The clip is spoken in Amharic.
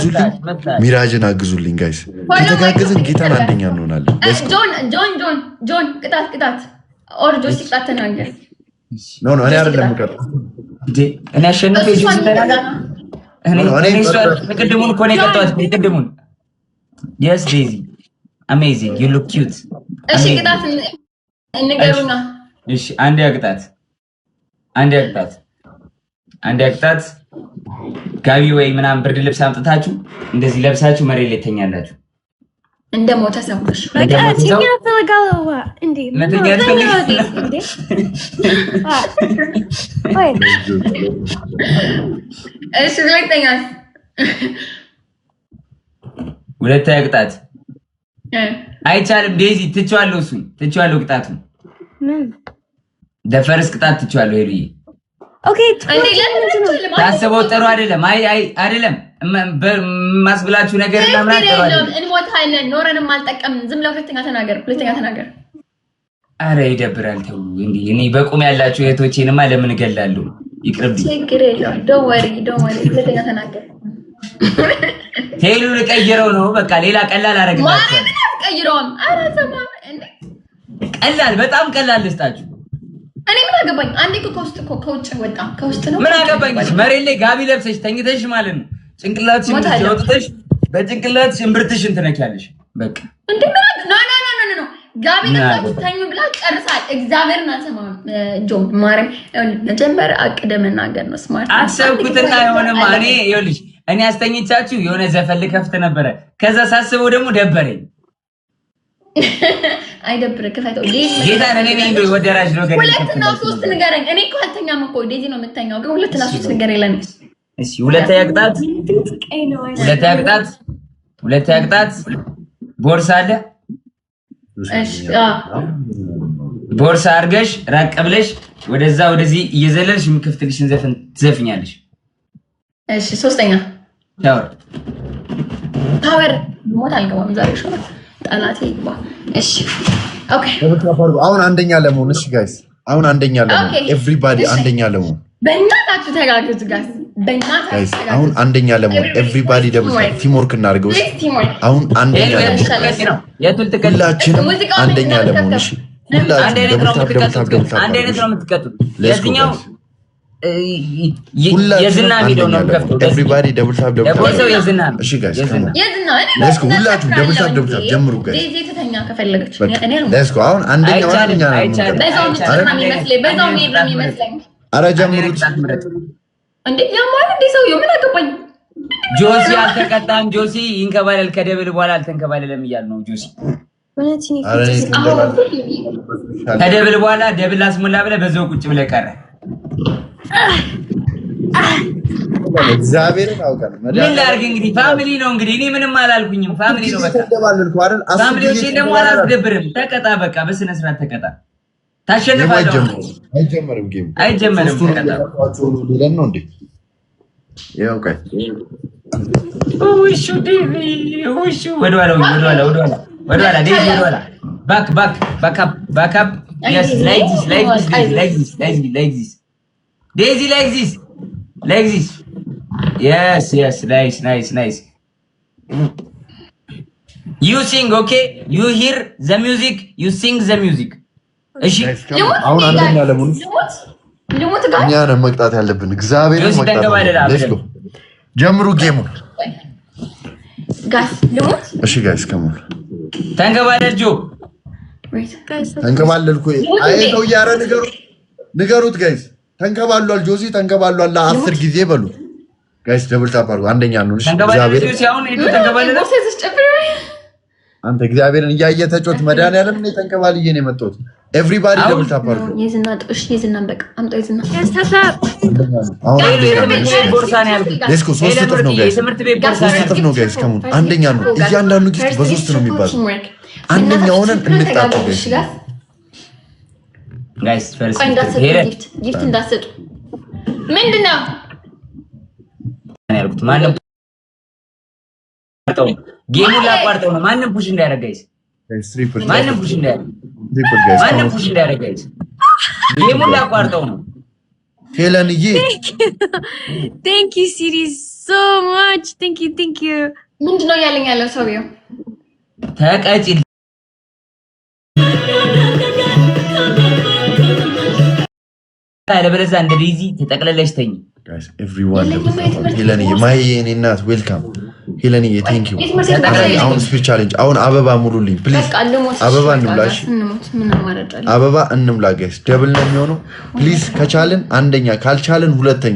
አግዙልኝ፣ ሚራጅን አግዙልኝ ጋይስ። ከተጋገዝን ጌታን አንደኛ እንሆናለን። ጆን ቅጣት ኦር ጆሲ ቅጣት ተናገር። ኖ እኔ አይደለም ቀጥ እኔ አሸነፈ ጆሲ ተናገር። እኔ ቅድሙን እኮ ነው የቀጣሁት። ቅድሙን yes Daisy amazing you look cute። እሺ ቅጣት እንገሩና። እሺ አንድ ያቅጣት ጋቢ ወይ ምናምን ብርድ ልብስ አምጥታችሁ እንደዚህ ለብሳችሁ መሬት ላይ ተኛላችሁ። እንደ ሞተ ሰው ነሽ። በቃ ትኛ ተጋለዋ እንዴ መተኛት ፈልግ እንዴ ወይ እሺ ሁለተኛ ቅጣት አይቻልም። ዴዚ ትችዋለሁ፣ እሱን ትችዋለሁ። ቅጣቱን ምን ደፈርስ ቅጣት ትችዋለሁ። ሄዱዬ ኦኬ ታስበው ጥሩ አይደለም። አይደለም ማስብላችሁ ነገር እና ምናምን ጥሩ አይደለም። እንሞታለን ኖረንም አልጠቀምን። ዝም ብለው ሁለተኛ ተናገር። አረ ይደብራል። ተው እንዴ እኔ በቁም ያላችሁ እህቶቼንማ ለምን እገላለሁ? ይቅርብኝ። ችግር የለውም። ዶንት ወሪ ሁለተኛ ተናገር። ሄሉ ልቀይረው ነው በቃ ሌላ ቀላል አረግላችሁ። ማን አትቀይረውም? አረ ተማም እንዴ ቀላል፣ በጣም ቀላል ልስጣችሁ። እኔ ምን አገባኝ? አንዴ ከውስጥ ከውጭ ወጣ ከውስጥ ነው። ምን አገባኝ? መሬት ላይ ጋቢ ለብሰሽ ተኝተሽ ማለት ነው። ጭንቅላትሽን ወጥተሽ በጭንቅላትሽ እምብርትሽን ትነኪያለሽ። በቃ እንዴ ኖ ጋቢ ለብሰሽ ተኙ ብላ ጨርሳል። እግዚአብሔርን አልሰማም። ጆን ማርያም መጀመር አቅደ መናገር ነው። ስማርት አሰብኩትና የሆነማ እኔ ይኸውልሽ እኔ አስተኝቻችሁ የሆነ ዘፈን ልከፍት ነበረ። ከዛ ሳስበው ደግሞ ደበረኝ። አይደብር ከፈተው ጌታ እኔ ነኝ ወደራሽ ነው። ሁለትና ሶስት ንገረኝ። እኔ እኮ አልተኛም እኮ ዴዚ ነው የምተኛው። ግን ሁለትና ሶስት ንገረኝ ለኔ። እሺ ሁለተኛ ቅጣት ቦርሳ አለ። እሺ ቦርሳ አድርገሽ ራቅ ብለሽ ወደዛ ወደዚህ እየዘለልሽ የምከፍትልሽን ዘፈን ትዘፍኛለሽ። እሺ ሶስተኛ ታወር ሞት አልገባም ዛሬ ሾ ጣላቴ ይባ። እሺ ኦኬ አሁን አንደኛ ለመሆን እሺ ጋይስ አሁን አንደኛ ለመሆን ኤቭሪባዲ አንደኛ ለመሆን በእናታችሁ ተጋግዙ ጋይስ ጋይስ አሁን አንደኛ ለመሆን ኤቭሪባዲ ደብል ቲም ወርክ እናድርገው። አሁን አንደኛ ለመሆን ሁላችንም አንደኛ ለመሆን እሺ ሁላችንም ደብል ታፕ አንድ አይነት ነው የምትቀጡት። ለዚህኛው የዝና ቪዲዮ ነው ከፍቶ ኤቭሪባዲ ደብል ታፕ ለቦሰው የዝና እሺ ጋይስ የዝና ሌትስ ጎ ሁላችሁም ደብል ታፕ ጀምሩ ጋይስ ዴዚ ተተኛ ከፈለገች እኔ ነው ሌትስ ጎ አሁን አንደኛ ነው። በዛው የሚመስለኝ አረ ጀምሩት እንዴ ያማል እንዴ ሰውዬው ምን አገባኝ? ጆሲ አልተቀጣም። ጆሲ ይንከባለል ከደብል በኋላ አልተንከባለለም እያል ነው ጆሲ። ከደብል በኋላ ደብል አስሞላ ብለህ በዛው ቁጭ ብለህ ቀረ። እግዚአብሔርን አውቃለሁ። ምን ላድርግ እንግዲህ ፋሚሊ ነው እንግዲህ እኔ ምንም አላልኩኝም። ፋሚሊ ነው በቃ ፋሚሊዎች ደግሞ አላስደብርም። ተቀጣ በቃ በስነ ስርዓት ተቀጣ። ታሸንፋለህ። አይጀመርም ጌም አይጀመርም። ተቀጣ ሌላ ነው እንዴ? ያው ቆይ ውሹ ዲቪ ውሹ ወደኋላ ዴዚ ወደኋላ ባክ አፕ yes like this Daisy like this yes nice you sing okay you hear the music you sing the music እሺ አሁን አንደኛ ለምን ልሙት ጋር እኛ ነን መቅጣት ያለብን። እግዚአብሔርን መቅጣት ሌትስ ጎ ጀምሩ ጌሙ ጋይስ ልሙት እሺ ጋይስ ከሞን ተንከባለል ጆ ተንከባለልኩ አይተው ያረ ንገሩት ጋይስ ተንከባሏል። ጆሲ ተንከባሏል ለ10 ጊዜ በሉ ጋይስ ደብል ታፕ አድርጉ። አንደኛ ነው እሺ እግዚአብሔር ሲያውን ሄዶ ተንከባለል አንተ እግዚአብሔርን እያየ ተጮት መድኃኒዓለም ነው ተንከባልዬ ነው የመጣሁት። ኤቭሪባዲ ደብል ታፕ አድርጉ። የዝና ጥሽ የዝናን በቃ አምጣ የዝና አሁን ሌትስ ጎ ሶስት እጥፍ ነው ጋይስ ሶስት እጥፍ ነው ጋይስ ከሞን አንደኛ ነው። እያንዳንዱ ጊፍት በሶስት ነው የሚባለው። አንደኛ ሆነን እንጣጣው ጋይስ ፈርስ ጊፍት እንዳትሰጡ ምንድነው ያልኩት? ማንም ጌሙን ላቋርጠው ነው። ማንም ፑሽ እንዳያደርግ ጋይስ ማንም ፑሽ እንዳያደርግ ጋይስ ጌሙን ላቋርጠው ነው። ሄለንዬ thank you series so much. Thank you. ምንድነው ያለኝ ያለው ሰውየው? ተቀጪ ለበለዛ እንደ ዲዚ ተጠቅለለሽ ተኝ guys everyone ሄለኒ ማይ የኔ እናት ዌልካም ሄለኒ thank you አሁን ስፒች ቻሌንጅ አሁን አበባ ሙሉልኝ ፕሊዝ አበባ እንምላሽ አበባ እንምላ ጋይስ ደብል ነው የሚሆነው ፕሊዝ ከቻልን አንደኛ ካልቻልን ሁለተኛ